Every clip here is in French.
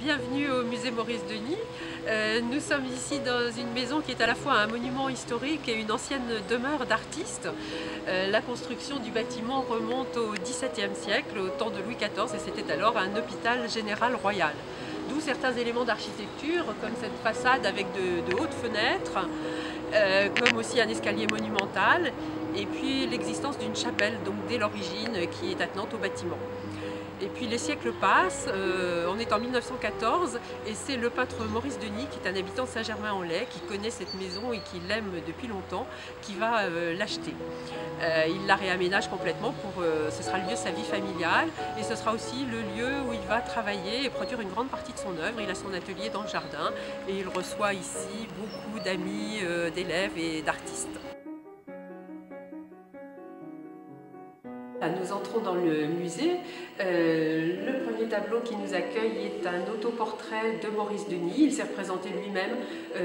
bienvenue au musée Maurice Denis. Nous sommes ici dans une maison qui est à la fois un monument historique et une ancienne demeure d'artistes. La construction du bâtiment remonte au XVIIe siècle, au temps de Louis XIV, et c'était alors un hôpital général royal. D'où certains éléments d'architecture, comme cette façade avec de hautes fenêtres, comme aussi un escalier monumental, et puis l'existence d'une chapelle, donc dès l'origine, qui est attenante au bâtiment. Et puis les siècles passent, on est en 1914 et c'est le peintre Maurice Denis, qui est un habitant de Saint-Germain-en-Laye, qui connaît cette maison et qui l'aime depuis longtemps, qui va l'acheter. Il la réaménage complètement, ce sera le lieu de sa vie familiale et ce sera aussi le lieu où il va travailler et produire une grande partie de son œuvre. Il a son atelier dans le jardin et il reçoit ici beaucoup d'amis, d'élèves et d'artistes. Nous entrons dans le musée. Le premier tableau qui nous accueille est un autoportrait de Maurice Denis. Il s'est représenté lui-même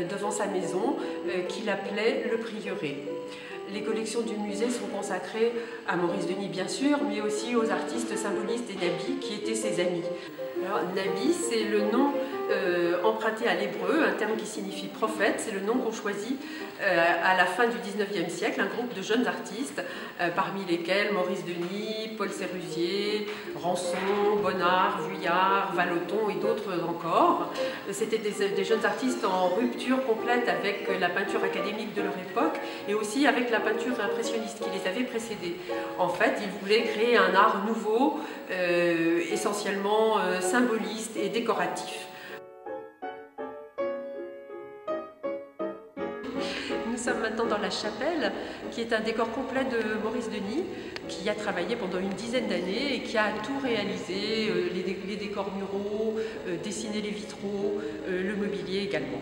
devant sa maison qu'il appelait le prieuré. Les collections du musée sont consacrées à Maurice Denis bien sûr, mais aussi aux artistes symbolistes et nabis qui étaient ses amis. Alors, Nabi, c'est le nom emprunté à l'hébreu, un terme qui signifie prophète. C'est le nom qu'on choisit à la fin du XIXe siècle, un groupe de jeunes artistes, parmi lesquels Maurice Denis, Paul Sérusier, Ranson, Bonnard, Vuillard, Vallotton et d'autres encore. C'était des jeunes artistes en rupture complète avec la peinture académique de leur époque et aussi avec la peinture impressionniste qui les avait précédés. En fait, ils voulaient créer un art nouveau, essentiellement symboliste et décoratif. Nous sommes maintenant dans la chapelle, qui est un décor complet de Maurice Denis, qui a travaillé pendant une dizaine d'années et qui a tout réalisé, les décors muraux, dessiné les vitraux, le mobilier également.